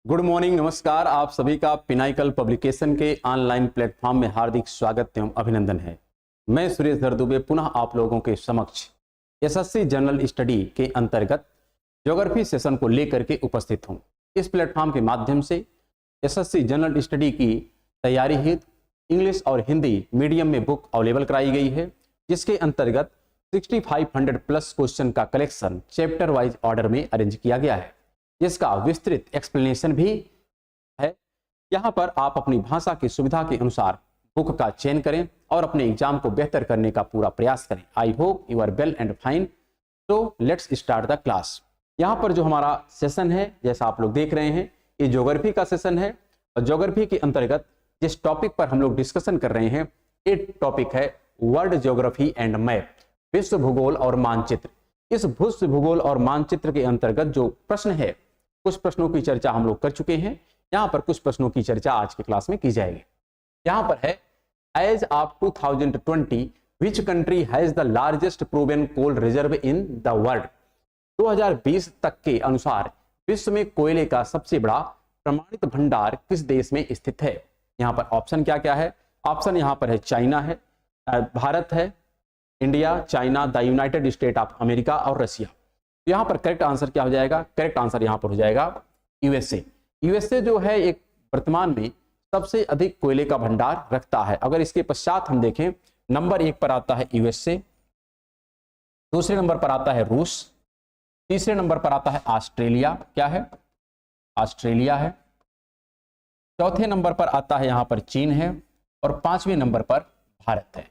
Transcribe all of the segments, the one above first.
Good morning, नमस्कार। आप सभी का पिनाइकल पब्लिकेशन के ऑनलाइन प्लेटफॉर्म में हार्दिक स्वागत एवं अभिनंदन है। मैं सुरेश दुबे पुनः आप लोगों के समक्ष एसएससी जनरल स्टडी के अंतर्गत ज्योग्राफी सेशन को लेकर के उपस्थित हूं। इस प्लेटफॉर्म के माध्यम से एसएससी जनरल स्टडी की तैयारी हेतु इंग्लिश और हिंदी मीडियम में बुक अवेलेबल कराई गई है, जिसके अंतर्गत 6500 प्लस क्वेश्चन का कलेक्शन चैप्टर वाइज ऑर्डर में अरेंज किया गया है, जिसका विस्तृत एक्सप्लेनेशन भी है। यहाँ पर आप अपनी भाषा की सुविधा के अनुसार बुक का चयन करें और अपने एग्जाम को बेहतर करने का पूरा प्रयास करें। I hope you are well and fine. तो लेट्स स्टार्ट द क्लास। यहाँ पर जो हमारा सेशन है, जैसा आप लोग देख रहे हैं, ये ज्योग्राफी का सेशन है और ज्योग्राफी के अंतर्गत जिस टॉपिक पर हम लोग डिस्कशन कर रहे हैं, ये टॉपिक है वर्ल्ड ज्योग्राफी एंड मैप, विश्व भूगोल और मानचित्र। इस विश्व भूगोल और मानचित्र के अंतर्गत जो प्रश्न है, कुछ प्रश्नों की चर्चा हम लोग कर चुके हैं। यहाँ पर कुछ प्रश्नों की चर्चा आज के क्लास में की जाएगी। यहाँ पर है, as of 2020 which country has the largest proven coal reserve in the world. 2020 तक के अनुसार विश्व में कोयले का सबसे बड़ा प्रमाणित भंडार किस देश में स्थित है। यहाँ पर ऑप्शन क्या क्या है? ऑप्शन यहाँ पर है चाइना है, भारत है, India, China, the United state of America और रशिया। तो यहाँ पर करेक्ट आंसर क्या हो जाएगा? करेक्ट आंसर यहाँ पर हो जाएगा यूएसए। यूएसए जो है एक वर्तमान में सबसे अधिक कोयले का भंडार रखता है। अगर इसके पश्चात हम देखें, नंबर 1 पर आता है यूएसए, दूसरे नंबर पर आता है रूस, तीसरे नंबर पर आता है ऑस्ट्रेलिया, क्या है? ऑस्ट्रेलिया है, चौथे नंबर पर आता है यहाँ पर चीन है और 5वें नंबर पर भारत है।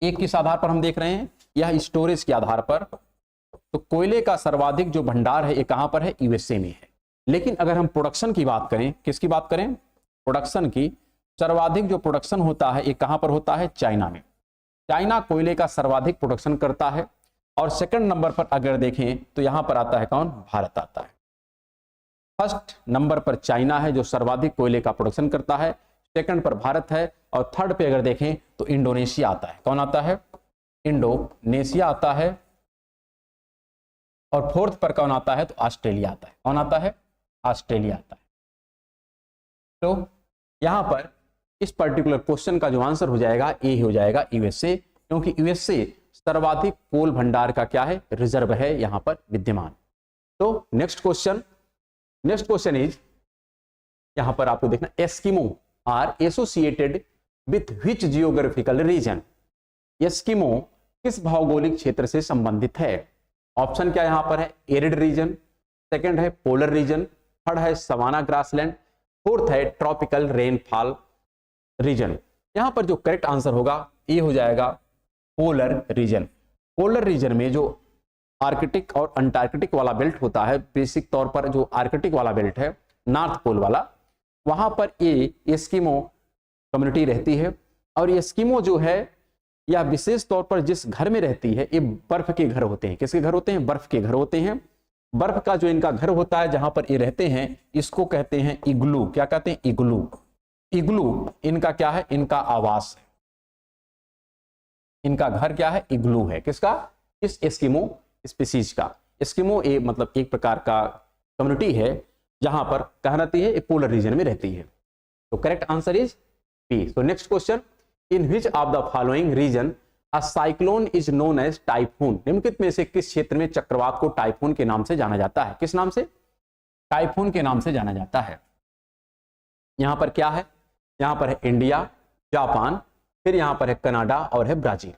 एक किस आधार पर हम देख रहे हैं? यह स्टोरेज के आधार पर। तो कोयले का सर्वाधिक जो भंडार है ये कहां पर है? यूएसए में है। लेकिन अगर हम प्रोडक्शन की बात करें, किसकी बात करें? प्रोडक्शन की। सर्वाधिक जो प्रोडक्शन होता है ये कहां पर होता है? चाइना में। चाइना कोयले का सर्वाधिक प्रोडक्शन करता है। और सेकंड नंबर पर अगर देखें तो यहां पर आता है कौन? भारत आता है। फर्स्ट नंबर पर चाइना है जो सर्वाधिक कोयले का प्रोडक्शन करता है, सेकंड पर भारत है और थर्ड पे अगर देखें तो इंडोनेशिया आता है। कौन आता है? इंडोनेशिया आता है। और फोर्थ पर कौन आता है? तो ऑस्ट्रेलिया आता है। कौन आता है? ऑस्ट्रेलिया आता है। तो यहां पर इस पर्टिकुलर क्वेश्चन का जो आंसर हो जाएगा ये हो जाएगा यूएसए, क्योंकि यूएसए सर्वाधिक कोल भंडार का क्या है? रिजर्व है यहां पर विद्यमान। तो नेक्स्ट क्वेश्चन इज, यहां पर आपको देखना, Eskimo are associated with which geographical region. Eskimo किस भौगोलिक क्षेत्र से संबंधित है? ऑप्शन क्या यहां पर है? एरिड रीजन, सेकंड है पोलर रीजन, थर्ड है सवाना ग्रासलैंड, फोर्थ है ट्रॉपिकल रेनफॉल रीजन। यहां पर जो करेक्ट आंसर होगा ये हो जाएगा पोलर रीजन। पोलर रीजन में जो आर्कटिक और अंटार्कटिक वाला बेल्ट होता है, बेसिक तौर पर जो आर्कटिक वाला बेल्ट है, नॉर्थ पोल वाला, वहां पर ये एस्किमो कम्युनिटी रहती है। और एस्किमो जो है यह विशेष तौर पर जिस घर में रहती है, ये बर्फ के घर होते हैं। किसके घर होते हैं? बर्फ के घर होते हैं। बर्फ का जो इनका घर होता है जहां पर ये रहते हैं, इसको कहते हैं इग्लू। क्या कहते हैं? इग्लू। इग्लू इनका क्या है? इनका आवास है। इनका घर क्या है? इग्लू है। किसका? इस एस्किमो स्पीसीज का। एस्किमो मतलब एक प्रकार का कम्युनिटी है जहां पर कहां रहती है? पोलर रीजन में रहती है। तो करेक्ट आंसर इज बी। तो next question, in which of the following region a cyclone is known as typhoon. निम्नलिखित में से किस क्षेत्र में चक्रवात को टाइफून के नाम से जाना जाता है? किस नाम से? टाइफून के नाम से जाना जाता है। यहां पर क्या है? यहां पर है इंडिया, जापान, फिर यहां पर है कनाडा और है ब्राजील।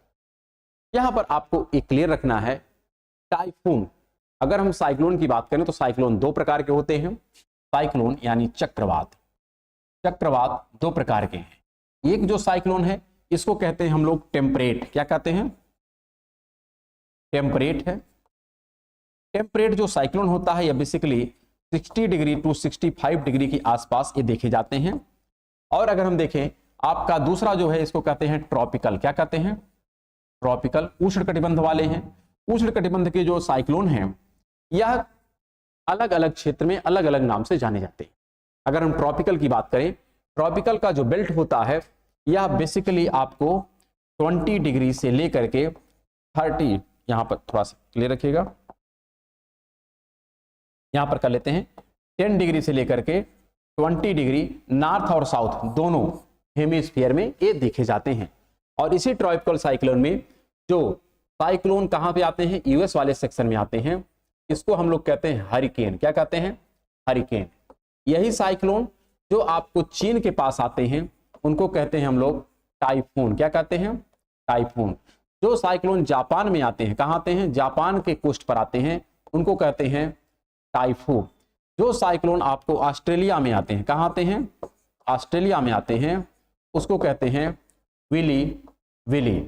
यहां पर आपको एक क्लियर रखना है, टाइफून, अगर हम साइक्लोन की बात करें तो साइक्लोन 2 प्रकार के होते हैं। साइक्लोन यानी चक्रवात, चक्रवात 2 प्रकार के हैं। एक जो साइक्लोन है इसको कहते हैं हम लोग टेम्परेट। क्या कहते हैं? टेम्परेट है। टेम्परेट जो साइक्लोन होता है यह बेसिकली 60 डिग्री टू 65 डिग्री के आसपास ये देखे जाते हैं। और अगर हम देखें आपका दूसरा जो है इसको कहते हैं ट्रॉपिकल। क्या कहते हैं? ट्रॉपिकल, उष्णकटिबंध वाले हैं। उष्णकटिबंध के जो साइक्लोन हैं यह अलग अलग क्षेत्र में अलग अलग नाम से जाने जाते हैं। अगर हम ट्रॉपिकल की बात करें, ट्रॉपिकल का जो बेल्ट होता है यह बेसिकली आपको 20 डिग्री से लेकर के 30, यहां पर थोड़ा सा क्लियर रखिएगा, यहां पर कर लेते हैं 10 डिग्री से लेकर के 20 डिग्री नॉर्थ और साउथ दोनों हेमिस्फीयर में ये देखे जाते हैं। और इसी ट्रॉपिकल साइक्लोन में जो साइक्लोन कहाँ पे आते हैं, यूएस वाले सेक्शन में आते हैं, इसको हम लोग कहते हैं हरिकेन। क्या कहते हैं, हरिकेन। यही साइक्लोन जो आपको चीन के पास आते हैं उनको कहते हैं हम लोग टाइफून। क्या कहते हैं, टाइफून। जो साइक्लोन जापान में आते हैं, कहाँ आते हैं, जापान के कोस्ट पर आते हैं, उनको कहते हैं टाइफून। जो साइक्लोन आपको ऑस्ट्रेलिया में आते हैं, कहाँ आते हैं, ऑस्ट्रेलिया में आते हैं, उसको कहते हैं विली विली।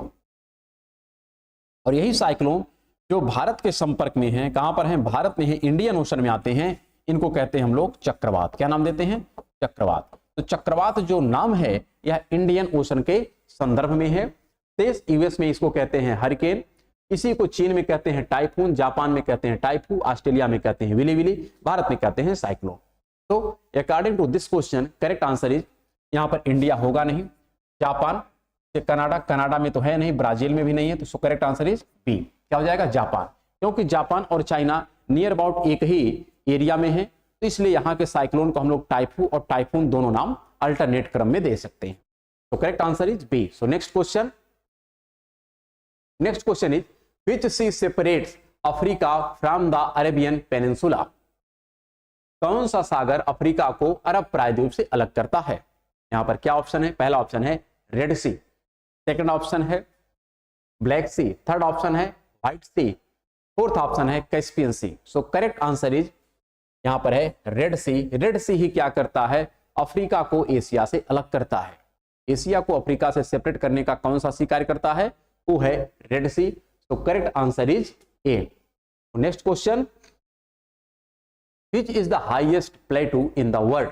और यही साइक्लोन जो भारत के संपर्क में है, कहां पर है, भारत में है, इंडियन ओशन में आते हैं, इनको कहते हैं हम लोग चक्रवात। क्या नाम देते हैं, चक्रवात। तो चक्रवात जो नाम है यह इंडियन ओशन के संदर्भ में है। देश यूएस में इसको कहते हैं हरिकेन, इसी को चीन में कहते हैं टाइफून, जापान में कहते हैं टाइफू, ऑस्ट्रेलिया में कहते हैं विली विली, भारत में कहते हैं साइक्लोन। तो according to this question correct answer is, यहाँ पर इंडिया होगा नहीं, जापान से कनाडा, कनाडा में तो है नहीं, ब्राजील में भी नहीं है, तो करेक्ट आंसर इज बी। क्या हो जाएगा, जापान। क्योंकि जापान और चाइना नियर अबाउट एक ही एरिया में है, तो इसलिए यहाँ के साइक्लोन को हम लोग टाइफू और टाइफून दोनों नाम अल्टरनेट क्रम में दे सकते हैं। तो correct answer is B. So next question is which sea separates Africa from the Arabian peninsula. कौन सा सागर अफ्रीका को अरब प्रायद्वीप से अलग करता है। यहां पर क्या ऑप्शन है, पहला ऑप्शन है रेड सी, सेकंड ऑप्शन है ब्लैक सी, थर्ड ऑप्शन है व्हाइट सी, फोर्थ ऑप्शन है Caspian sea. So correct answer is यहां पर है रेड सी। रेड सी ही क्या करता है, अफ्रीका को एशिया से अलग करता है। एशिया को अफ्रीका से सेपरेट करने का कौन सा सी कार्य करता है, वो है रेड सी। तो correct answer is A. Next question, which is the highest प्लेटू in the world.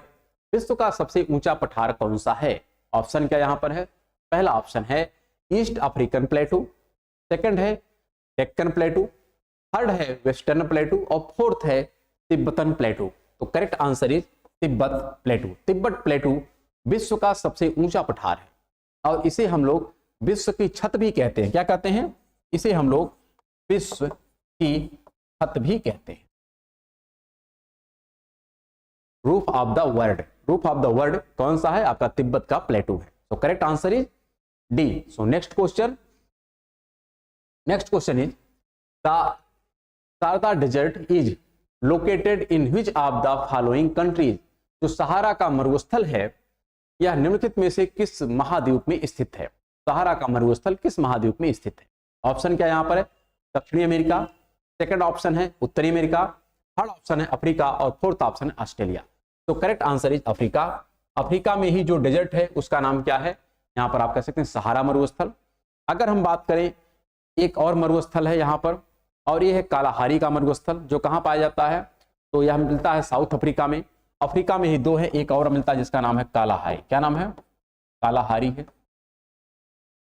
विश्व का सबसे ऊंचा पठार कौन सा है। ऑप्शन क्या यहां पर है, पहला ऑप्शन है ईस्ट अफ्रीकन प्लेटू, सेकंड है डेक्कन प्लेटू, थर्ड है वेस्टर्न प्लेटू और फोर्थ है तिब्बतन प्लेटू। तो correct answer is Tibet प्लेटू। Tibet प्लेटू विश्व का सबसे ऊंचा पठार है और इसे हम लोग विश्व की छत भी कहते हैं। क्या कहते हैं, इसे हम लोग विश्व की छत भी कहते हैं, roof of the world. Roof of the world कौन सा है, आपका तिब्बत का प्लेटू है। तो correct answer is D. So next question is the Sahara desert is located in which of the following countries. जो सहारा का मरुस्थल है यह निम्नलिखित में से किस महाद्वीप में स्थित है। सहारा का मरुस्थल किस महाद्वीप में स्थित है। ऑप्शन क्या यहां पर है, दक्षिणी अमेरिका, सेकंड ऑप्शन है उत्तरी अमेरिका, थर्ड ऑप्शन है अफ्रीका और फोर्थ ऑप्शन है ऑस्ट्रेलिया। तो correct answer is Africa. Africa में ही जो डेजर्ट है उसका नाम क्या है, यहां पर आप कह सकते हैं सहारा मरुस्थल। अगर हम बात करें एक और मरुस्थल है यहां पर, और ये है कालाहारी का मरुस्थल, जो कहां पाया जाता है, तो यह मिलता है साउथ अफ्रीका में। अफ्रीका में ही दो है, एक और मिलता है जिसका नाम है कालाहारी। क्या नाम है, कालाहारी है।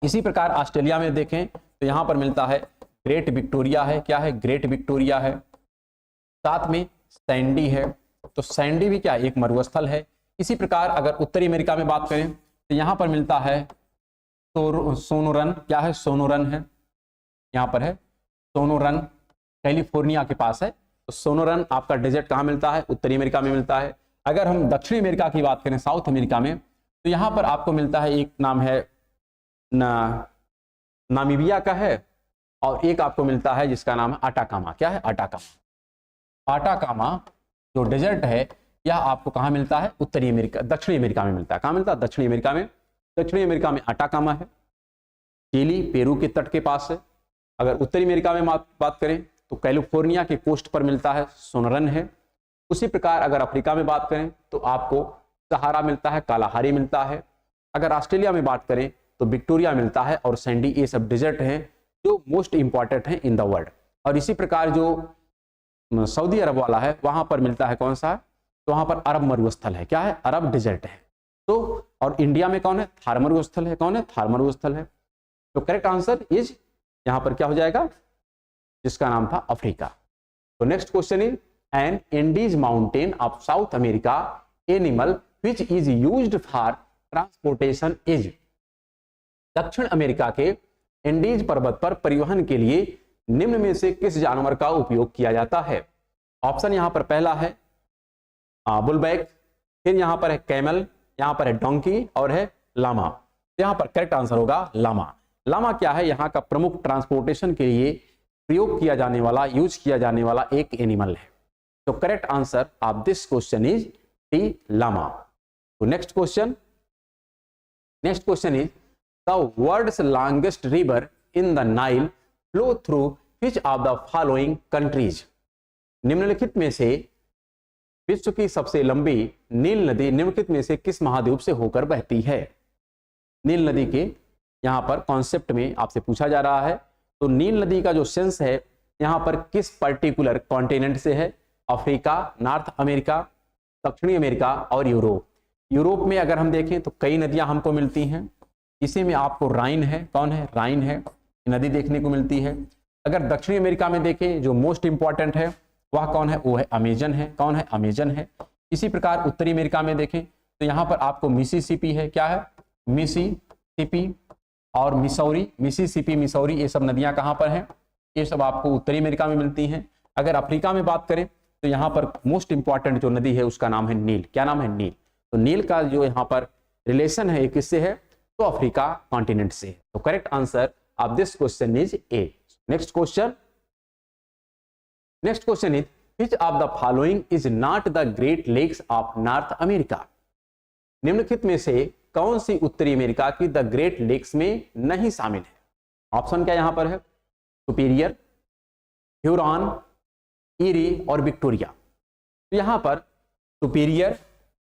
इसी प्रकार ऑस्ट्रेलिया में देखें तो यहां पर मिलता है ग्रेट विक्टोरिया है। क्या है, ग्रेट विक्टोरिया है। साथ में सैंडी है, तो सैंडी भी क्या एक मरुस्थल है। इसी प्रकार अगर उत्तरी अमेरिका में बात करें तो यहां पर मिलता है सोनोरन। क्या है, सोनोरन है, यहां पर है सोनोरन, कैलिफोर्निया के पास है। तो सोनोरन आपका डेजर्ट कहां मिलता है, उत्तरी अमेरिका में मिलता है। अगर हम दक्षिणी अमेरिका की बात करें, साउथ अमेरिका में, तो यहां पर आपको मिलता है, एक नाम है नामीबिया का है और एक आपको मिलता है जिसका नाम है अटाकामा। क्या है, अटाकामा। अटाकामा जो डेजर्ट है यह आपको कहां मिलता है, उत्तरी अमेरिका, दक्षिणी अमेरिका में मिलता है। कहां मिलता है, दक्षिणी अमेरिका में। दक्षिणी अमेरिका में अटाकामा है, चिली पेरू के तट के पास है। अगर उत्तरी अमेरिका में बात करें तो कैलिफोर्निया के कोस्ट पर मिलता है, सोनरन है। उसी प्रकार अगर अफ्रीका में बात करें तो आपको सहारा मिलता है, कालाहारी मिलता है। अगर ऑस्ट्रेलिया में बात करें तो विक्टोरिया मिलता है और सैंडी। ये सब डेजर्ट हैं जो मोस्ट इंपॉर्टेंट हैं इन द वर्ल्ड। और इसी प्रकार जो सऊदी अरब वाला है वहां पर मिलता है कौन सा, तो वहां पर अरब मरुस्थल है। क्या है, अरब डेजर्ट है। तो और इंडिया में कौन है, थार मरुस्थल है। कौन है, थार मरुस्थल है। तो करेक्ट आंसर इज यहां पर क्या हो जाएगा, जिसका नाम था अफ्रीका। तो next question is an Andes mountain of south America animal which is used for transportation is. दक्षिण अमेरिका के एंडीज पर्वत पर परिवहन के लिए निम्न में से किस जानवर का उपयोग किया जाता है। ऑप्शन यहां पर पहला है बुलबैक, फिर यहाँ पर है कैमल, यहाँ पर है डोंकी और है लामा। तो यहाँ पर करेक्ट आंसर होगा लामा। लामा क्या है? यहाँ का प्रमुख ट्रांसपोर्टेशन के लिए प्रयोग किया जाने वाला, यूज किया जाने वाला एक एनिमल है। तो correct answer of this question is D, llama. तो next question is the world's longest river in the Nile flow through which of the following countries. निम्नलिखित में से विश्व की सबसे लंबी नील नदी निम्नलिखित में से किस महाद्वीप से होकर बहती है? नील नदी के यहाँ पर कॉन्सेप्ट में आपसे पूछा जा रहा है। तो नील नदी का जो सेंस है यहाँ पर किस पर्टिकुलर कॉन्टिनेंट से है? अफ्रीका, नॉर्थ अमेरिका, दक्षिणी अमेरिका और यूरोप। यूरोप में अगर हम देखें तो कई नदियां हमको मिलती हैं। इसी में आपको राइन है, कौन है? राइन है, नदी देखने को मिलती है। अगर दक्षिणी अमेरिका में देखें जो मोस्ट इंपॉर्टेंट है वह कौन है? वो है अमेजन है। कौन है? अमेजन है। इसी प्रकार उत्तरी अमेरिका में देखें तो यहाँ पर आपको मिसिसिपी है। क्या है? मिसिसिपी और मिसौरी। मिसिसिपी, मिसौरी, ये सब नदियां कहाँ पर हैं? ये सब आपको उत्तरी अमेरिका में मिलती हैं। अगर अफ्रीका में बात करें तो यहाँ पर मोस्ट इंपॉर्टेंट जो नदी है उसका नाम है नील। क्या नाम है? नील। तो नील का जो यहाँ पर रिलेशन है किससे है? तो अफ्रीका कॉन्टिनेंट से है। तो correct answer of this question is A. Next question is which of the following is not the great lakes of north America. निम्नलिखित में से कौन सी उत्तरी अमेरिका की द ग्रेट लेक्स में नहीं शामिल है? ऑप्शन क्या यहाँ पर है? सुपीरियर, ह्यूरॉन, ईरी और विक्टोरिया। तो यहाँ पर सुपीरियर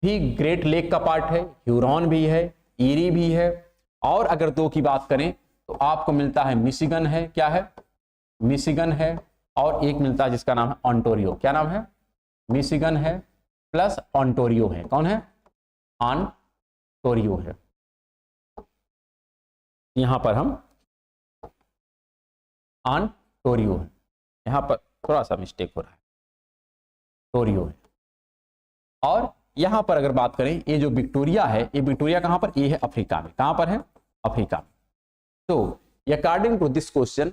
भी ग्रेट लेक का पार्ट है, ह्यूरॉन भी है, ईरी भी है, और अगर दो की बात करें तो आपको मिलता है मिशिगन है। क्या है? मिशिगन है, और एक मिलता है जिसका नाम है ऑन्टोरियो। क्या नाम है? मिशिगन है प्लस ऑन्टोरियो है। कौन है? ऑन्टोरियो है। यहां पर हम ऑन्टोरियो है, यहां पर थोड़ा सा मिस्टेक हो रहा है, टोरियो है। और यहां पर अगर बात करें ये जो विक्टोरिया है, ये विक्टोरिया कहां पर? ये है अफ्रीका में। कहां पर है? अफ्रीका में। तो अकॉर्डिंग टू दिस क्वेश्चन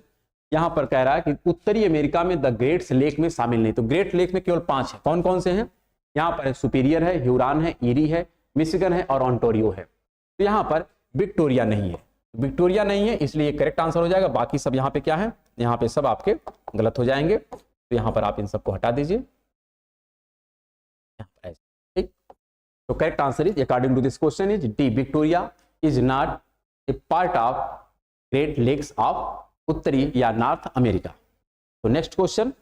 यहां पर कह रहा है कि उत्तरी अमेरिका में द ग्रेट्स लेक में शामिल नहीं। तो ग्रेट लेक में केवल 5 है। कौन कौन से हैं? यहाँ पर है सुपीरियर है, ह्यूरॉन है, ईरी है, मिशिगन है और ऑन्टोरियो है। तो यहाँ पर विक्टोरिया नहीं है। विक्टोरिया नहीं है इसलिए करेक्ट आंसर हो जाएगा। बाकी सब यहाँ पे क्या है? यहाँ पे सब आपके गलत हो जाएंगे। तो यहाँ पर आप इन सबको हटा दीजिए। ठीक, तो correct answer is according to this question is D, Victoria is not a part of great lakes of उत्तरी या नॉर्थ अमेरिका। तो next question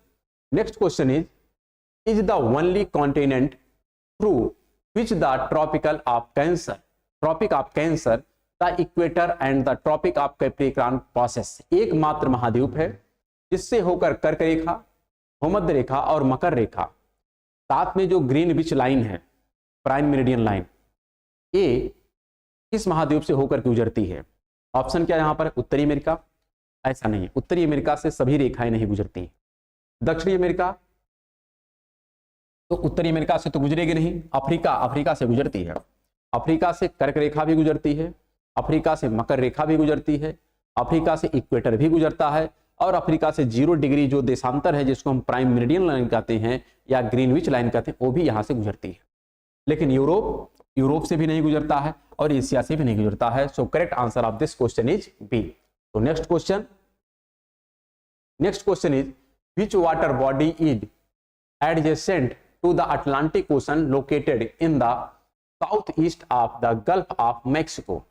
is the only continent through which the tropic of cancer the equator and the tropic of capricorn process. एकमात्र महाद्वीप है जिससे होकर कर्क रेखा, भूमध्य रेखा और मकर रेखा, साथ में जो ग्रीनविच लाइन है, प्राइम मेरिडियन लाइन, ये किस महाद्वीप से होकर गुजरती है? ऑप्शन क्या यहाँ पर? उत्तरी अमेरिका। ऐसा नहीं है, उत्तरी अमेरिका से सभी रेखाएं नहीं गुजरती। दक्षिणी अमेरिका, तो उत्तरी अमेरिका से तो गुजरेगी नहीं। अफ्रीका से गुजरती है। अफ्रीका से कर्क रेखा भी गुजरती है, अफ्रीका से मकर रेखा भी गुजरती है, अफ्रीका से इक्वेटर भी गुजरता है, और अफ्रीका से 0 डिग्री जो देशांतर है जिसको हम प्राइम मेरिडियन लाइन कहते हैं या ग्रीनविच लाइन कहते हैं, वो भी यहाँ से गुजरती है। लेकिन यूरोप से भी नहीं गुजरता है और एशिया से भी नहीं गुजरता है। So correct answer of this question is B. तो next question is which water body is adjacent to the Atlantic ocean located in the south east of the Gulf of Mexico.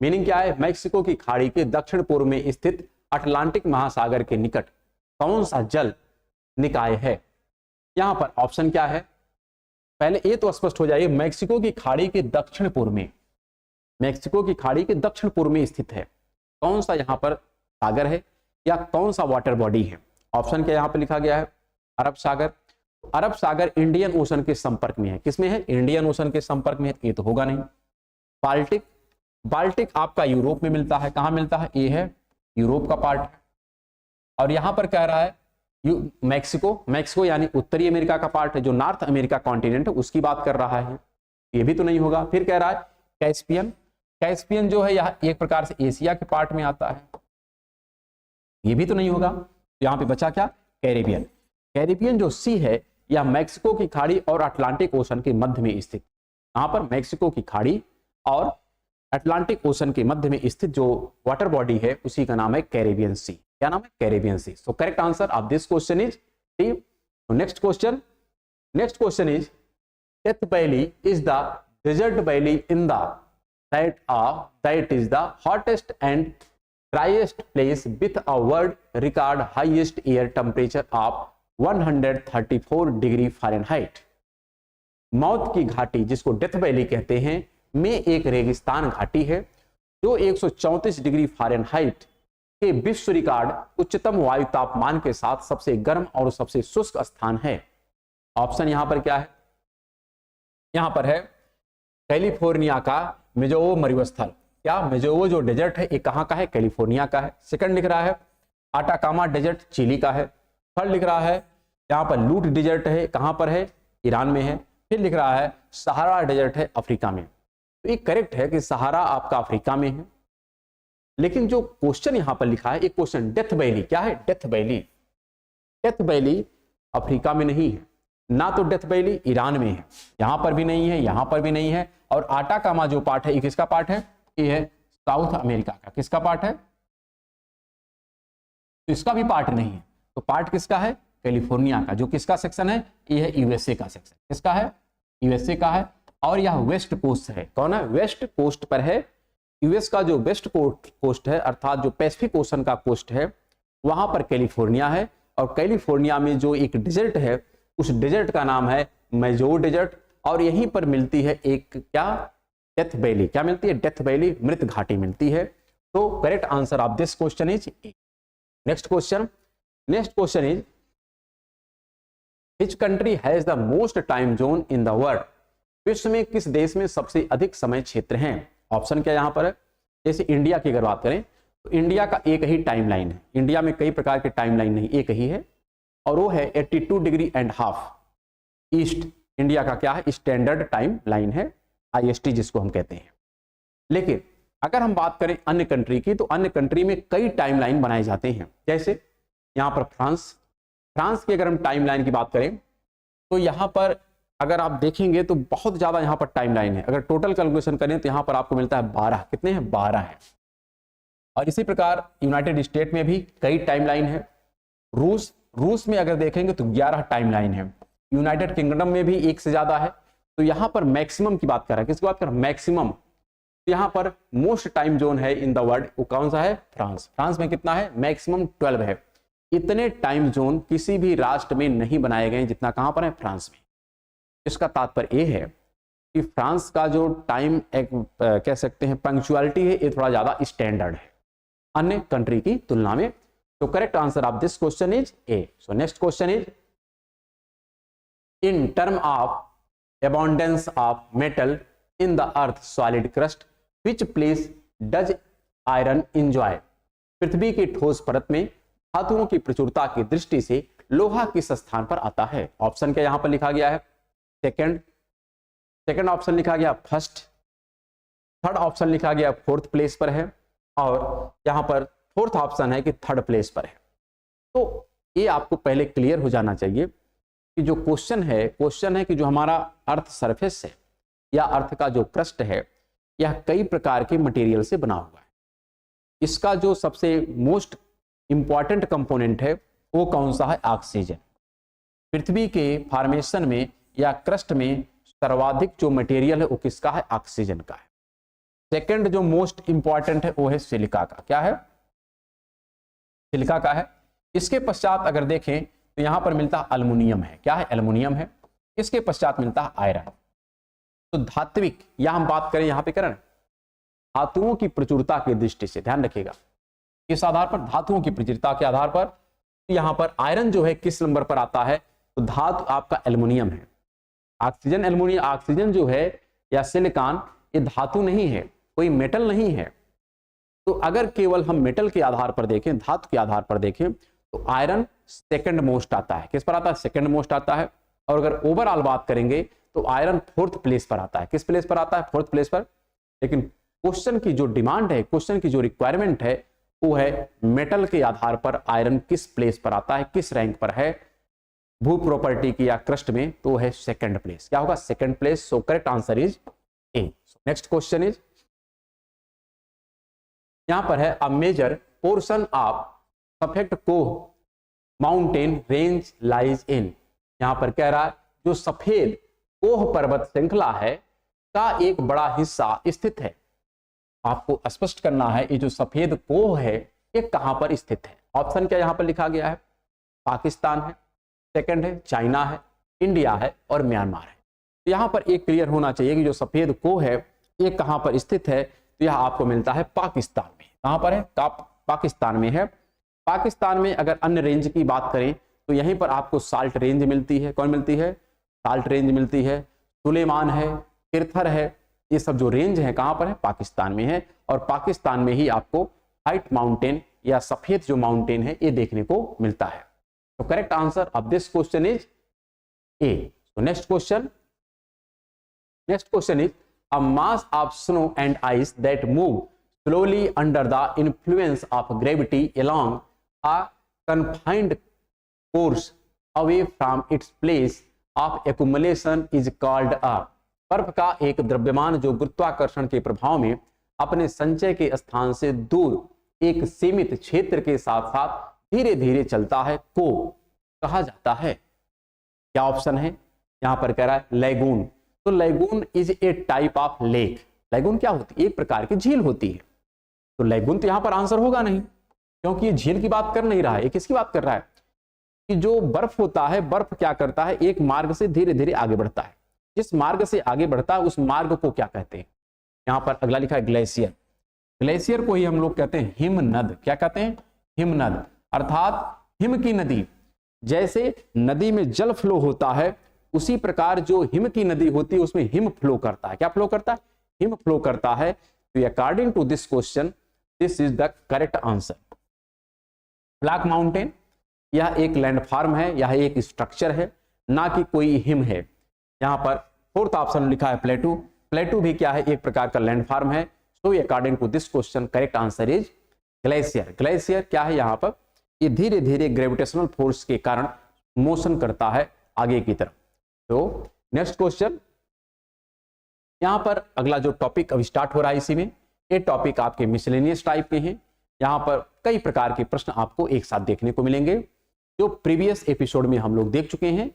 Meaning क्या है? Mexico की खाड़ी के दक्षिण पूर्व में स्थित अटलांटिक महासागर के निकट कौन सा जल निकाय है? यहां पर ऑप्शन क्या है? पहले ये तो स्पष्ट हो जाइए, मैक्सिको की खाड़ी के दक्षिण पूर्व में, मैक्सिको की खाड़ी के दक्षिण पूर्व में स्थित है कौन सा यहाँ पर सागर है या कौन सा वाटर बॉडी है? ऑप्शन क्या यहाँ पे लिखा गया है? अरब सागर। अरब सागर इंडियन ओशन के संपर्क में है। किसमें है? इंडियन ओशन के संपर्क में है, ये तो होगा नहीं। बाल्टिक आपका यूरोप में मिलता है। कहाँ मिलता है? ये है यूरोप का पार्ट है। और यहाँ पर कह रहा है मैक्सिको यानी उत्तरी अमेरिका का पार्ट है, जो नॉर्थ अमेरिका कॉन्टिनेंट है उसकी बात कर रहा है, ये भी तो नहीं होगा। फिर कह रहा है कैस्पियन जो है यह एक प्रकार से एशिया के पार्ट में आता है, ये भी तो नहीं होगा। यहाँ पे बचा क्या? कैरिबियन जो सी है या मैक्सिको की खाड़ी और अटलांटिक ओशन के मध्य में स्थित। यहाँ पर मैक्सिको की खाड़ी और अटलांटिक ओशन के मध्य में स्थित जो वाटर बॉडी है उसी का नाम है कैरेबियन सी। क्या नाम है? Caribbean sea. So correct answer of this question is D. Next question is Death Valley is the desert valley in the that is the hottest and driest place with a world record highest air temperature of 134 degree Fahrenheit. मौत की घाटी जिसको death valley कहते हैं में एक रेगिस्तान घाटी है जो 134 डिग्री फ़ारेनहाइट के विश्व रिकॉर्ड उच्चतम वायु तापमान के साथ सबसे गर्म और सबसे शुष्क स्थान है। ऑप्शन यहां पर क्या है? यहां पर है कैलिफोर्निया का मेजोवो मरुस्थल। क्या मेजोवो जो डेजर्ट है ये कहां का है? कैलिफोर्निया का है। सेकंड लिख रहा है आटाकामा डेजर्ट चिली का है। थर्ड लिख रहा है यहां पर लूट डेजर्ट है, कहां पर है? ईरान में है। फिर लिख रहा है सहारा डेजर्ट है अफ्रीका में। तो ये करेक्ट है कि सहारा आपका अफ्रीका में है, लेकिन जो क्वेश्चन यहां पर लिखा है एक क्वेश्चन डेथ वैली, क्या है? Death valley. Death valley Africa में नहीं है, ना तो डेथ वैली ईरान में है, यहां पर भी नहीं है, यहां पर भी नहीं है। और आटाकामा जो पार्ट है ये किसका पार्ट है? ये है साउथ अमेरिका का। किसका पार्ट है? तो इसका भी पार्ट नहीं है, तो पार्ट किसका है? कैलिफोर्निया का। जो किसका सेक्शन है? ये है यूएसए का सेक्शन। किसका है? यूएसए का है। और यह वेस्ट कोस्ट है। कौन है? वेस्ट कोस्ट पर है। यूएस का जो वेस्ट कोस्ट है अर्थात जो पैसिफिक ओशन का कोस्ट है वहां पर कैलिफोर्निया है। और कैलिफोर्निया में जो एक डेजर्ट है उस डेजर्ट का नाम है मेजोवो डेजर्ट। और यहीं पर मिलती है एक क्या? Death valley. क्या मिलती है? डेथ वैली, मृत घाटी मिलती है। तो correct answer of this question is A. Next question is which country has the most time zone in the world? विश्व में किस देश में सबसे अधिक समय क्षेत्र हैं? ऑप्शन क्या यहां पर है? जैसे इंडिया की अगर बात करें तो इंडिया का एक ही टाइमलाइन है। इंडिया में कई प्रकार के टाइमलाइन नहीं, एक ही है और वो है 82 degree and half east. India का क्या है? स्टैंडर्ड टाइम लाइन है, IST जिसको हम कहते हैं। लेकिन अगर हम बात करें अन्य कंट्री की तो अन्य कंट्री में कई टाइमलाइन बनाए जाते हैं। जैसे यहां पर फ्रांस की अगर हम टाइमलाइन की बात करें तो यहां पर अगर आप देखेंगे तो बहुत ज्यादा यहां पर टाइमलाइन है। अगर टोटल कैलकुलेशन करें तो यहां पर आपको मिलता है 12। कितने हैं? 12 है। और इसी प्रकार यूनाइटेड स्टेट में भी कई टाइमलाइन है। रूस में अगर देखेंगे तो 11 टाइमलाइन है। यूनाइटेड किंगडम में भी एक से ज्यादा है। तो यहां पर मैक्सिमम की बात कर रहा है। किसकी बात कर रहा है? मैक्सिमम। यहां पर मोस्ट टाइम जोन है इन द वर्ल्ड, वो कौन सा है? फ्रांस में कितना है? मैक्सिमम 12 है। इतने टाइम जोन किसी भी राष्ट्र में नहीं बनाए गए जितना कहां पर है? फ्रांस में। इसका तात्पर्य यह है कि फ्रांस का जो टाइम कह सकते हैं पंक्चुअलिटी है ये थोड़ा ज्यादा स्टैंडर्ड है अन्य कंट्री की तुलना में। तो correct answer of this question is A. So next question is in term of abundance of metal in the earth solid crust which place does iron enjoy? पृथ्वी की ठोस परत में धातुओं की प्रचुरता की दृष्टि से लोहा किस स्थान पर आता है? ऑप्शन क्या यहां पर लिखा गया है? सेकंड ऑप्शन लिखा गया फर्स्ट, थर्ड ऑप्शन लिखा गया फोर्थ प्लेस पर है और यहां पर फोर्थ ऑप्शन है कि थर्ड प्लेस पर है। तो ये आपको पहले क्लियर हो जाना चाहिए कि जो क्वेश्चन है कि जो हमारा अर्थ सरफेस है या अर्थ का जो क्रस्ट है यह कई प्रकार के मटेरियल से बना हुआ है। इसका जो सबसे मोस्ट इंपॉर्टेंट कंपोनेंट है वो कौन सा है? ऑक्सीजन। पृथ्वी के फॉर्मेशन में या क्रस्ट में सर्वाधिक जो मटेरियल है वो किसका है? ऑक्सीजन का है। सेकंड जो मोस्ट इंपॉर्टेंट है वो है सिलिका का। क्या है? सिलिका का है। इसके पश्चात अगर देखें तो यहां पर मिलता है अल्युमिनियम है। क्या है? एल्युमिनियम है। इसके पश्चात मिलता है आयरन। तो धात्विक या हम बात करें यहां पे करें धातुओं की प्रचुरता की दृष्टि से, ध्यान रखिएगा किस आधार पर? धातुओं की प्रचुरता के आधार पर। यहां पर आयरन जो है किस नंबर पर आता है? तो धातु आपका एल्युमिनियम है। ऑक्सीजन एल्युमिनियम, ऑक्सीजन जो है या सिलिकॉन ये धातु नहीं है, कोई मेटल नहीं है। तो अगर केवल हम मेटल के आधार पर देखें, धातु के आधार पर देखें तो आयरन सेकंड मोस्ट आता है। किस पर आता है? सेकंड मोस्ट आता है। और अगर ओवरऑल बात करेंगे तो आयरन फोर्थ प्लेस पर आता है। किस प्लेस पर आता है? फोर्थ प्लेस पर। लेकिन क्वेश्चन की जो डिमांड है, क्वेश्चन की जो रिक्वायरमेंट है वो है मेटल के आधार पर आयरन किस प्लेस पर आता है, किस रैंक पर है। भू प्रॉपर्टी की या क्रस्ट में, तो है सेकंड प्लेस। क्या होगा? Second place. So correct answer is A. Next question is, यहां पर है अ मेजर पोर्शन ऑफ सफेद कोह माउंटेन रेंज लाइज इन। यहां पर कह रहा है जो सफेद कोह पर्वत श्रृंखला है का एक बड़ा हिस्सा स्थित है। आपको स्पष्ट करना है ये जो सफेद कोह है ये कहां पर स्थित है। ऑप्शन क्या यहां पर लिखा गया है? पाकिस्तान है, सेकंड है चाइना है, इंडिया है और म्यांमार है। तो यहां पर एक क्लियर होना चाहिए कि जो सफेद कोह है ये कहां पर स्थित है। तो यह आपको मिलता है पाकिस्तान में। कहां पर है? पाकिस्तान में है। पाकिस्तान में अगर अन्य रेंज की बात करें तो यहीं पर आपको साल्ट रेंज मिलती है। कौन मिलती है? साल्ट रेंज मिलती है, सुलेमान है, किरथर है। ये सब जो रेंज है कहां पर है? पाकिस्तान में है। और पाकिस्तान में ही आपको व्हाइट माउंटेन या सफेद जो माउंटेन है ये देखने को मिलता है। तो correct answer of this question is A. तो next question is a mass of snow and ice that move slowly under the influence of gravity along a confined course away from its place of accumulation is called a. बर्फ का एक द्रव्यमान जो गुरुत्वाकर्षण के प्रभाव में अपने संचय के स्थान से दूर एक सीमित क्षेत्र के साथ साथ धीरे धीरे चलता है को कहा जाता है। क्या ऑप्शन है? यहां पर कह रहा है लैगून। तो lagoon is a type of lake. Lagoon क्या होती है? एक प्रकार की झील होती है। तो लैगून तो यहां पर आंसर होगा नहीं, क्योंकि ये झील की बात कर नहीं रहा है। ये किसकी बात कर रहा है? कि जो बर्फ होता है, बर्फ क्या करता है? एक मार्ग से धीरे धीरे आगे बढ़ता है। जिस मार्ग से आगे बढ़ता है उस मार्ग को क्या कहते हैं? यहां पर अगला लिखा है ग्लेशियर। ग्लेशियर को ही हम लोग कहते हैं हिमनद। क्या कहते हैं? हिमनद। अर्थात हिम की नदी, जैसे नदी में जल फ्लो होता है उसी प्रकार जो हिम की नदी होती है उसमें हिम फ्लो करता है। क्या फ्लो करता है? हिम फ्लो करता है। तो according to this question this is the correct answer. Black mountain यह एक लैंडफॉर्म है, यह एक स्ट्रक्चर है, ना कि कोई हिम है। यहां पर फोर्थ ऑप्शन लिखा है प्लेटू। प्लेटू भी क्या है? एक प्रकार का लैंडफॉर्म है। So according to this question correct answer is glacier. Glacier क्या है? यहां पर ये धीरे धीरे ग्रेविटेशनल फोर्स के कारण मोशन करता है आगे की तरफ। तो नेक्स्ट क्वेश्चन, यहां पर अगला जो टॉपिक अब स्टार्ट हो रहा है इसी में, ये टॉपिक आपके मिसलेनियस टाइप के हैं। यहां पर कई प्रकार के प्रश्न आपको एक साथ देखने को मिलेंगे जो प्रीवियस एपिसोड में हम लोग देख चुके हैं,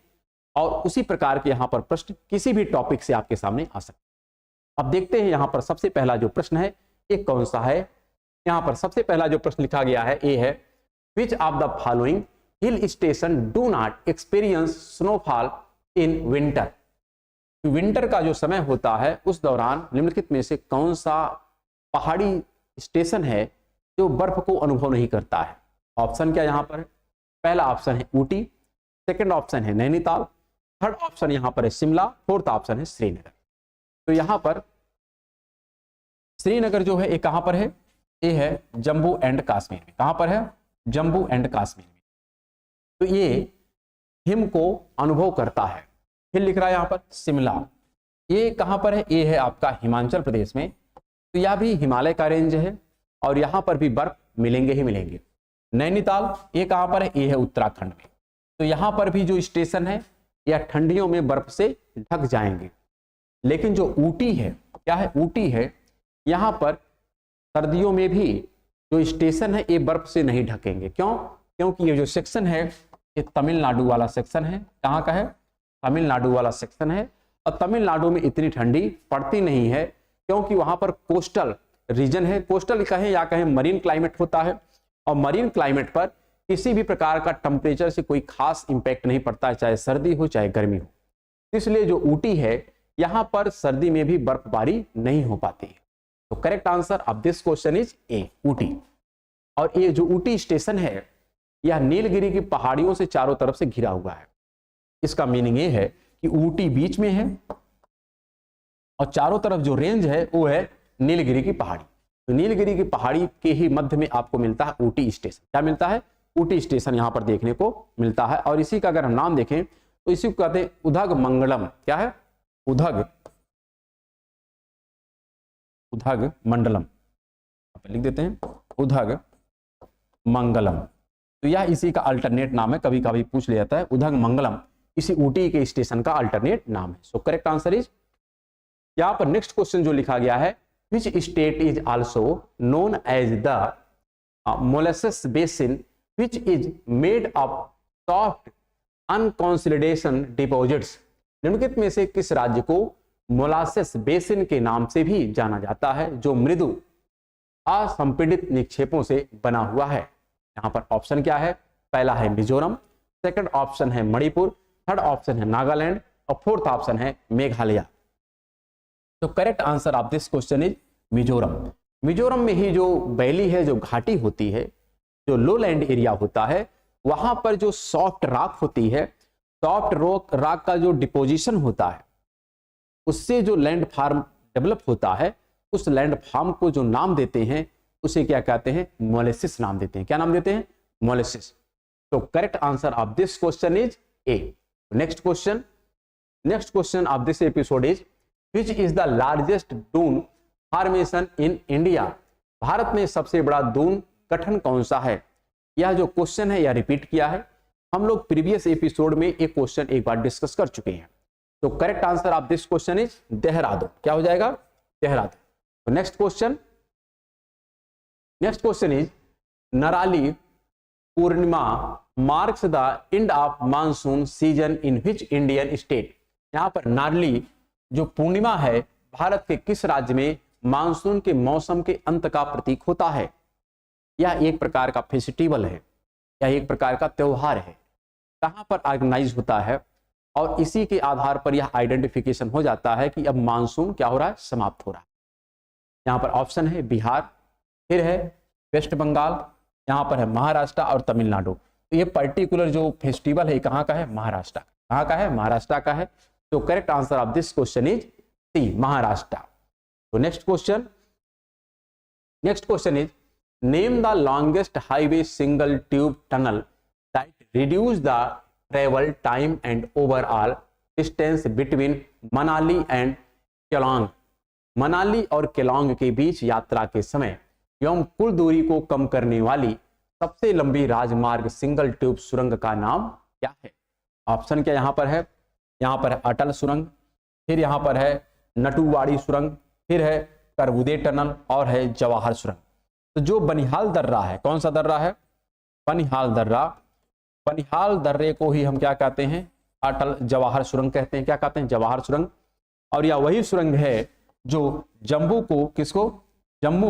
और उसी प्रकार के यहां पर प्रश्न किसी भी टॉपिक से आपके सामने आ सकते हैं। अब देखते हैं यहां पर सबसे पहला जो प्रश्न है ये कौन सा है। यहां पर सबसे पहला जो प्रश्न लिखा गया है ये है, which of the following hill station do not experience snowfall in winter. Winter का जो समय होता है उस दौरान निम्नलिखित में से कौन सा पहाड़ी स्टेशन है जो बर्फ को अनुभव नहीं करता है। ऑप्शन क्या यहां पर है? पहला ऑप्शन है ऊटी, सेकंड ऑप्शन है नैनीताल, थर्ड ऑप्शन यहां पर है शिमला, फोर्थ ऑप्शन है श्रीनगर। तो यहां पर श्रीनगर जो है ये कहां पर है? ये है जम्मू एंड कश्मीर में। कहां पर है? जम्मू एंड कश्मीर में। तो ये हिम को अनुभव करता है। फिर लिख रहा है यहां पर शिमला, ये कहां पर है? ये है आपका हिमाचल प्रदेश में। तो यह भी हिमालय का रेंज है और यहां पर भी बर्फ मिलेंगे ही मिलेंगे। नैनीताल ये कहां पर है? ये है उत्तराखंड में। तो यहां पर भी जो स्टेशन है यह ठंडियों में बर्फ से ढक जाएंगे। लेकिन जो ऊटी है, क्या है? ऊटी है, यहां पर सर्दियों में भी जो स्टेशन है ये बर्फ से नहीं ढकेंगे। क्यों? क्योंकि ये जो सेक्शन है ये तमिलनाडु वाला सेक्शन है। कहां का है? तमिलनाडु वाला सेक्शन है। और तमिलनाडु में इतनी ठंडी पड़ती नहीं है क्योंकि वहां पर कोस्टल रीजन है। कोस्टल कहें या कहें मरीन क्लाइमेट होता है, और मरीन क्लाइमेट पर किसी भी प्रकार का टेम्परेचर से कोई खास इंपैक्ट नहीं पड़ता है, चाहे सर्दी हो चाहे गर्मी हो। इसलिए जो ऊटी है यहां पर सर्दी में भी बर्फबारी नहीं हो पाती है। तो correct answer of this question is ए, ऊटी। और ये जो ऊटी स्टेशन है यह नीलगिरी की पहाड़ियों से चारों तरफ से घिरा हुआ है। इसका मीनिंग ये है कि ऊटी बीच में है और चारों तरफ जो रेंज है वो है नीलगिरी की पहाड़ी। तो नीलगिरी की पहाड़ी के ही मध्य में आपको मिलता है ऊटी स्टेशन। क्या मिलता है? ऊटी स्टेशन यहां पर देखने को मिलता है। और इसी का अगर हम नाम देखें तो इसी को कहते हैं उधग मंगलम। क्या है? उधग मंडलम। लिख देते हैं उधग मंगलम। तो यह इसी का अल्टरनेट नाम है, कभी कभी पूछ लिया जाता है। उधममंगलम इसी ऊटी के स्टेशन का अल्टरनेट नाम है। सो करेक्ट आंसर इज, यहां पर नेक्स्ट क्वेश्चन जो लिखा गया है, which state is also known as the molasses basin which is made of soft unconsolidation deposits. निम्नलिखित में से किस राज्य को मोलासेस बेसिन के नाम से भी जाना जाता है, जो मृदु असंपीड़ित निक्षेपों से बना हुआ है? यहां पर ऑप्शन क्या है? पहला है मिजोरम, सेकंड ऑप्शन है मणिपुर, थर्ड ऑप्शन है नागालैंड और फोर्थ ऑप्शन है मेघालय। तो correct answer of this question is Mizoram. Mizoram में ही जो वैली है, जो घाटी होती है, जो लो लैंड एरिया होता है, वहां पर जो सॉफ्ट रॉक होती है, सॉफ्ट रॉक का जो डिपोजिशन होता है, उससे जो लैंड फार्म डेवलप होता है, उस लैंड फार्म को जो नाम देते हैं उसे क्या कहते हैं? मोलेसिस नाम देते हैं। क्या नाम देते हैं? मोलेसिस। तो correct answer of this question is A. Next question of this episode is which is the largest Doon formation in India. Bharat में सबसे बड़ा दून गठन कौन सा है? यह जो क्वेश्चन है यह रिपीट किया है। हम लोग प्रीवियस एपिसोड में एक क्वेश्चन एक बार डिस्कस कर चुके हैं। तो correct answer of this question is Dehradun. क्या हो जाएगा? देहरादून। तो next question is Narali Purnima marks the end of monsoon season in which Indian state. यहां पर नारली जो पूर्णिमा है, भारत के किस राज्य में मानसून के मौसम के अंत का प्रतीक होता है? यह एक प्रकार का फेस्टिवल है, यह एक प्रकार का त्योहार है। कहां पर ऑर्गेनाइज होता है और इसी के आधार पर यह आइडेंटिफिकेशन हो जाता है कि अब मानसून क्या हो रहा है? समाप्त हो रहा है। यहां पर ऑप्शन है बिहार, फिर है वेस्ट बंगाल, यहां पर है महाराष्ट्र और तमिलनाडु। तो ये पर्टिकुलर जो फेस्टिवल है कहां का है? महाराष्ट्र। कहां का है? महाराष्ट्र का है। तो correct answer of this question is C, Maharashtra. तो next question is name the longest highway single tube tunnel that reduce the travel time and overall distance between Manali and Keylong. Manali और केलांग के बीच यात्रा के समय एवं कुल दूरी को कम करने वाली सबसे लंबी राजमार्ग सिंगल ट्यूब सुरंग का नाम क्या है? ऑप्शन क्या यहां पर है? यहां पर है अटल सुरंग, फिर यहां पर है नटुवाड़ी सुरंग, फिर है करबुदे टनल और है जवाहर सुरंग। तो जो बनिहाल दर्रा है, कौन सा दर्रा है? बनिहाल दर्रा। बनिहाल दर्रे को ही हम क्या कहते हैं? अटल जवाहर सुरंग कहते हैं। क्या कहते हैं? जवाहर सुरंग। और यह वही सुरंग है जो जम्मू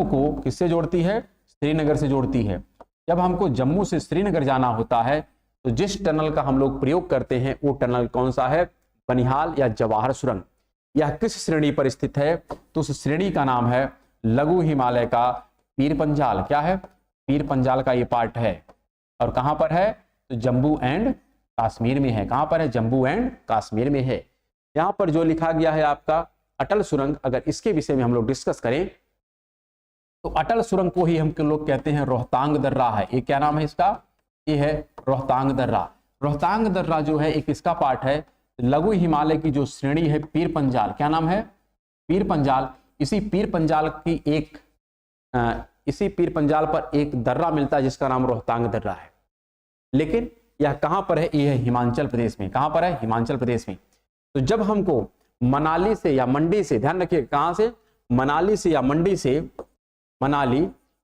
को किससे जोड़ती है? श्रीनगर से जोड़ती है। जब हमको जम्मू से श्रीनगर जाना होता है तो जिस टनल का हम लोग प्रयोग करते हैं वो टनल कौन सा है? बनिहाल या जवाहर सुरंग। यह किस श्रेणी पर स्थित है? तो उस श्रेणी का नाम है लघु हिमालय का पीर पंजाल। क्या है? पीर पंजाल का ये पार्ट है। और कहां पर है? तो जम्मू एंड कश्मीर में है। कहां पर है? जम्मू एंड कश्मीर में है। यहां पर जो लिखा गया है आपका अटल सुरंग, अगर इसके विषय में हम लोग डिस्कस करें तो अटल सुरंग को ही हम लोग कहते हैं रोहतांग दर्रा है। ये क्या नाम है इसका? ये है रोहतांग दर्रा। रोहतांग दर्रा जो है एक इसका पार्ट है। लघु हिमालय की जो श्रेणी है पीर पंजाल, क्या नाम है? पीर पंजाल। इसी पीर पंजाल पर एक दर्रा मिलता है जिसका नाम रोहतांग दर्रा है। लेकिन यह कहां पर है? यह है हिमाचल प्रदेश में। कहां पर है? हिमाचल प्रदेश में। तो जब हमको मनाली से या मंडी से, ध्यान रखिए कहां से? मनाली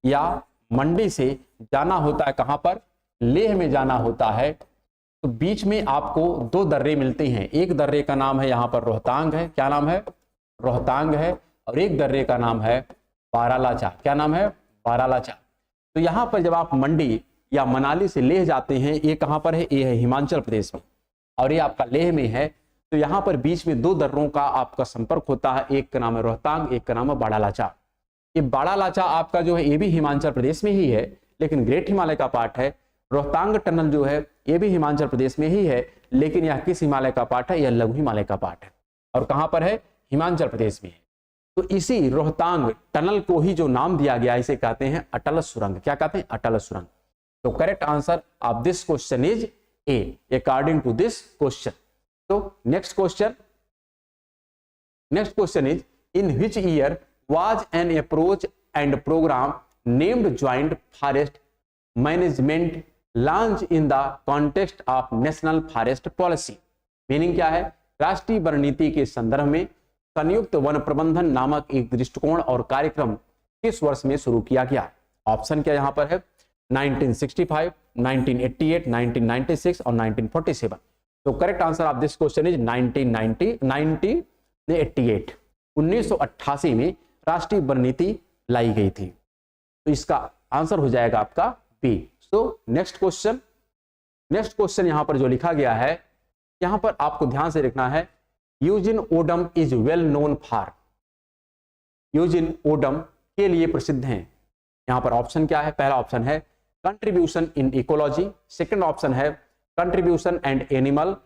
या मंडी से जाना होता है कहां पर? लेह में जाना होता है। तो बीच में आपको दो दर्रे मिलते हैं। एक दर्रे का नाम है यहां पर रोहतांग है। क्या नाम है? रोहतांग है। और एक दर्रे का नाम है बारालाचा। क्या नाम है? बारालाचा। तो यहां पर जब आप मंडी या मनाली से लेह जाते हैं, ये कहां पर है? ये है हिमाचल प्रदेश में और ये आपका लेह में है। तो यहां पर बीच में दो दर्रों का आपका संपर्क होता है। एक का नाम है रोहतांग, एक का नाम है बारालाचा। ये बारालाचा आपका जो है ये भी हिमाचल प्रदेश में ही है, लेकिन ग्रेट हिमालय का पार्ट है। रोहतांग टनल जो है ये भी हिमाचल प्रदेश में ही है, लेकिन यह किस हिमालय का पार्ट है? यह लघु हिमालय का पार्ट है। और कहां पर है? हिमाचल प्रदेश में है। तो इसी रोहतांग टनल को ही जो नाम दिया गया इसे कहते हैं अटल सुरंग। क्या कहते हैं? अटल सुरंग। तो correct answer of this question is A according to this question. तो next question is in which year was an approach and program named Joint Forest Management launch in the context of national forest policy. Meaning क्या है? राष्ट्रीय one नीति के संदर्भ में संयुक्त one प्रबंधन नामक एक दृष्टिकोण और कार्यक्रम किस वर्ष में शुरू किया गया? ऑप्शन क्या यहाँ पर है? 1965, 1988, 1996 और 1947। तो correct answer of this question is 1988। 1988 में राष्ट्रीय वन नीति लाई गई थी। तो इसका आंसर हो जाएगा आपका बी। सो नेक्स्ट क्वेश्चन यहां पर जो लिखा गया है, यहां पर आपको ध्यान से रखना है, Eugene Odum is well known for. Eugene Odum के लिए प्रसिद्ध हैं। यहां पर ऑप्शन क्या है? पहला ऑप्शन है contribution in ecology, second option है contribution and animal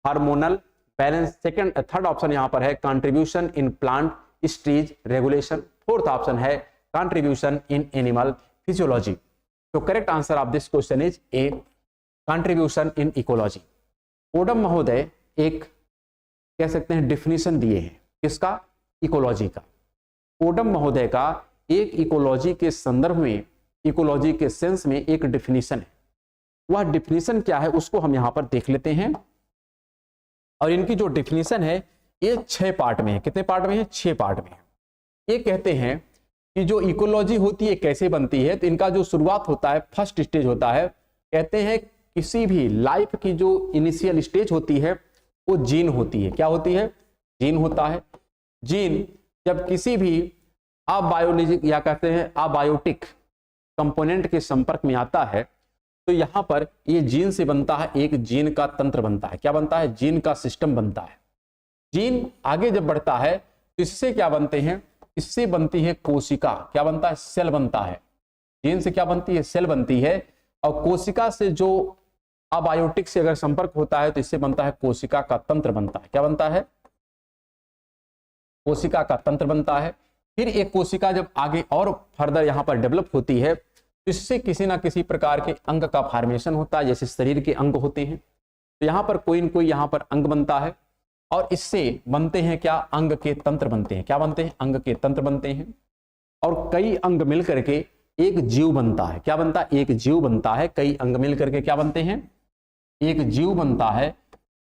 hormonal balance, third option यहां पर है contribution in plant stage regulation, fourth option है कंट्रीब्यूशन इन एनिमल फिजियोलॉजी। तो correct answer of this question is A, contribution in ecology. Odum महोदय एक कह सकते हैं डिफिनीशन दिए हैं, किसका? इकोलॉजी का। ओडम महोदय का एक इकोलॉजी के संदर्भ में, इकोलॉजी के सेंस में एक डिफिनीशन है। वह डिफिनीशन क्या है उसको हम यहां पर देख लेते हैं। और इनकी जो डिफिनीशन है ये 6 पार्ट में है। कितने पार्ट में है? 6 पार्ट में है। ये कहते हैं कि जो इकोलॉजी होती है कैसे बनती है, तो इनका जो शुरुआत होता है, फर्स्ट स्टेज होता है, कहते हैं किसी भी लाइफ की जो इनिशियल स्टेज होती है वो जीन होती है। क्या होती है? जीन होता है। जीन जब किसी भी अबायोलॉजिक या कहते हैं अबायोटिक कंपोनेंट के संपर्क में आता है तो यहां पर ये जीन से बनता है, एक जीन का तंत्र बनता है। क्या बनता है? जीन का सिस्टम बनता है। जीन आगे जब बढ़ता है तो इससे क्या बनते हैं? इससे बनती है कोशिका। क्या बनता है? सेल बनता है। जीन से क्या बनती है? सेल बनती है। और कोशिका से जो अबायोटिक से अगर संपर्क होता है तो इससे बनता है कोशिका का तंत्र बनता है। क्या बनता है? कोशिका का तंत्र बनता है। फिर एक कोशिका जब आगे और फर्दर यहां पर डेवलप होती है तो इससे किसी ना किसी प्रकार के अंग का फॉर्मेशन होता है, जैसे शरीर के अंग होते हैं। तो यहां पर कोई न कोई यहां पर अंग बनता है और इससे बनते हैं क्या? अंग के तंत्र बनते हैं। क्या बनते हैं? अंग के तंत्र बनते हैं। और कई अंग मिल करके एक जीव बनता है। क्या बनता है? एक जीव बनता है। कई अंग मिल करके क्या बनते हैं? एक जीव बनता है।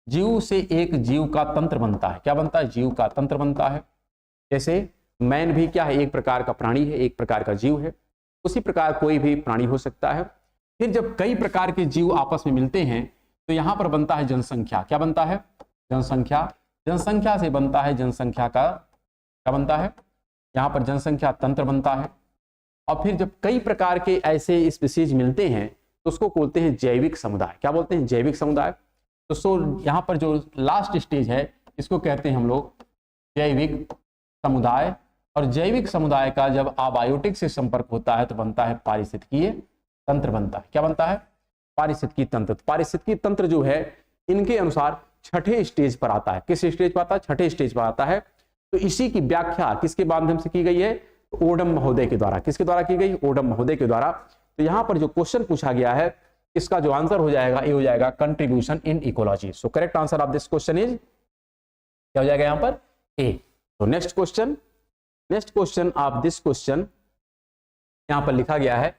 जीव से एक जीव का तंत्र बनता है। क्या बनता है? जीव का तंत्र बनता है। जैसे मैन भी क्या है? एक प्रकार का प्राणी है, एक प्रकार का जीव है। उसी प्रकार कोई भी प्राणी हो सकता है। फिर जब कई प्रकार के जीव आपस में मिलते हैं तो यहां पर बनता है जनसंख्या। क्या बनता है? जनसंख्या। जनसंख्या से बनता है जनसंख्या का क्या बनता है? यहां पर जनसंख्या तंत्र बनता है। और फिर जब कई प्रकार के ऐसे स्पीशीज मिलते हैं तो उसको बोलते हैं जैविक समुदाय। क्या बोलते हैं? जैविक समुदाय। तो यहां पर जो लास्ट स्टेज है इसको कहते हैं हम लोग जैविक समुदाय। और जैविक समुदाय का जब अबायोटिक से संपर्क होता है तो बनता है पारिस्थितिकीय तंत्र बनता है। क्या बनता है? पारिस्थितिकीय तंत्र। पारिस्थितिकीय तंत्र जो है इनके अनुसार 6ठे स्टेज पर आता है। किस स्टेज पर आता है? 6ठे स्टेज पर आता है। तो इसी की व्याख्या किसके माध्यम से की गई है? ओडम महोदय के द्वारा। किसके द्वारा की गई? ओडम महोदय के द्वारा। तो यहां पर जो क्वेश्चन पूछा गया है इसका जो आंसर हो जाएगा ये हो जाएगा contribution in ecology. So correct answer of this question is क्या हो जाएगा यहां पर? ए। तो next question of this question यहां पर लिखा गया है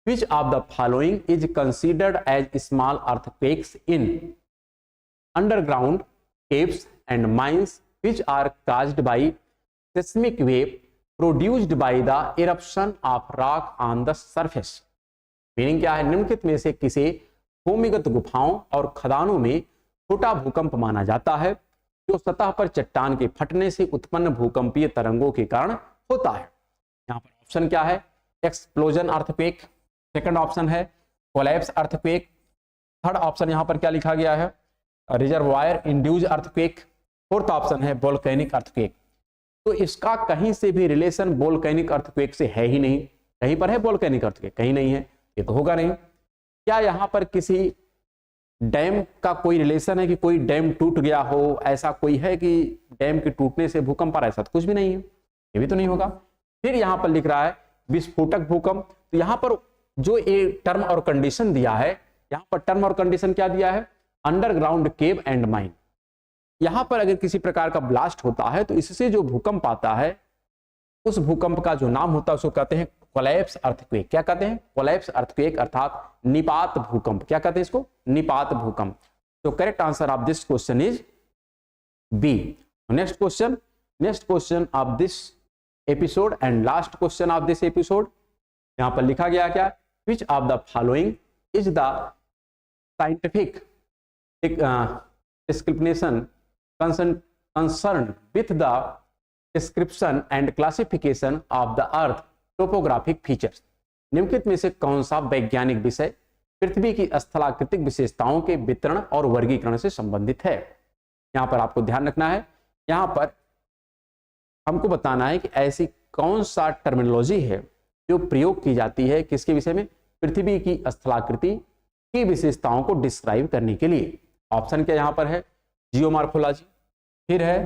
which of the following is considered as small earthquakes in underground caves and mines which are caused by seismic wave produced by the eruption of rock on the surface। Meaning क्या है? निम्नलिखित में से किसे भूमिगत गुफाओं और खदानों में छोटा भूकंप माना जाता है जो सतह पर चट्टान के फटने से उत्पन्न भूकंपीय तरंगों के कारण होता है? यहाँ पर ऑप्शन क्या है? एक्सप्लोजन अर्थक्वेक, सेकंड ऑप्शन है कोलैप्स अर्थक्वेक, थर्ड ऑप्शन यहाँ पर क्या लिखा गया है? Reservoir induced earthquake, fourth option है वोल्केनिक अर्थक्वेक। तो इसका कहीं से भी रिलेशन वोल्केनिक अर्थक्वेक से है ही नहीं। कहीं पर है वोल्केनिक अर्थक्वेक? कहीं नहीं है, ये तो होगा नहीं। क्या यहाँ पर किसी डैम का कोई रिलेशन है कि कोई डैम टूट गया हो, ऐसा कोई है कि डैम के टूटने से भूकंप आ रहा है? ऐसा तो कुछ भी नहीं है, ये भी तो नहीं होगा। फिर यहाँ पर लिख रहा है विस्फोटक भूकंप। तो यहाँ पर जो ये टर्म और कंडीशन दिया है, यहाँ पर टर्म और कंडीशन क्या दिया है? Underground cave and mine. यहां पर अगर किसी प्रकार का ब्लास्ट होता है तो इससे जो भूकंप आता है उस भूकंप का जो नाम होता है उसको कहते हैं कोलैप्स अर्थक्वेक। क्या कहते हैं? कोलैप्स अर्थक्वेक अर्थात निपात भूकंप। क्या कहते हैं इसको? निपात भूकंप। तो correct answer of this question is B. Next question of this episode and last question of this episode. यहां पर लिखा गया क्या? Which of the following is the scientific discrimination concerned with the description and classification of the earth topographic features। निम्नलिखित में से कौन सा वैज्ञानिक विषय पृथ्वी की स्थलाकृतिक विशेषताओं के वितरण और वर्गीकरण से संबंधित है? यहां पर आपको ध्यान रखना है, यहां पर हमको बताना है कि ऐसी कौन सा टर्मिनोलॉजी है जो प्रयोग की जाती है किसके विषय में? पृथ्वी की स्थलाकृति की विशेषताओं को डिस्क्राइब करने के लिए। ऑप्शन क्या यहां पर है? जियोमॉर्फोलॉजी, फिर है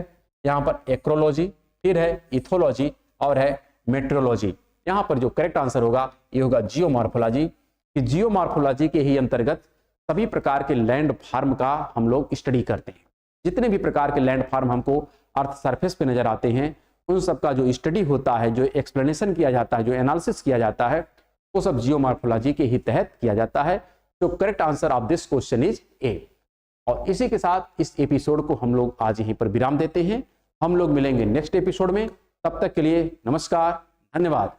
यहां पर एक्रोलॉजी, फिर है इथोलॉजी और है मेट्रोलॉजी। यहां पर जो करेक्ट आंसर होगा ये होगा जियोमॉर्फोलॉजी। कि जियोमॉर्फोलॉजी के ही अंतर्गत सभी प्रकार के लैंड फॉर्म का हम लोग स्टडी करते हैं। जितने भी प्रकार के लैंड फॉर्म हमको अर्थ सरफेस पे नजर आते हैं उन सब का जो स्टडी होता है, जो एक्सप्लेनेशन किया जाता है, जो एनालिसिस किया जाता है, वो सब जियोमॉर्फोलॉजी के ही तहत किया जाता है। तो correct answer of this question is ए। और इसी के साथ इस एपिसोड को हम लोग आज यहीं पर विराम देते हैं। हम लोग मिलेंगे नेक्स्ट एपिसोड में। तब तक के लिए नमस्कार, धन्यवाद।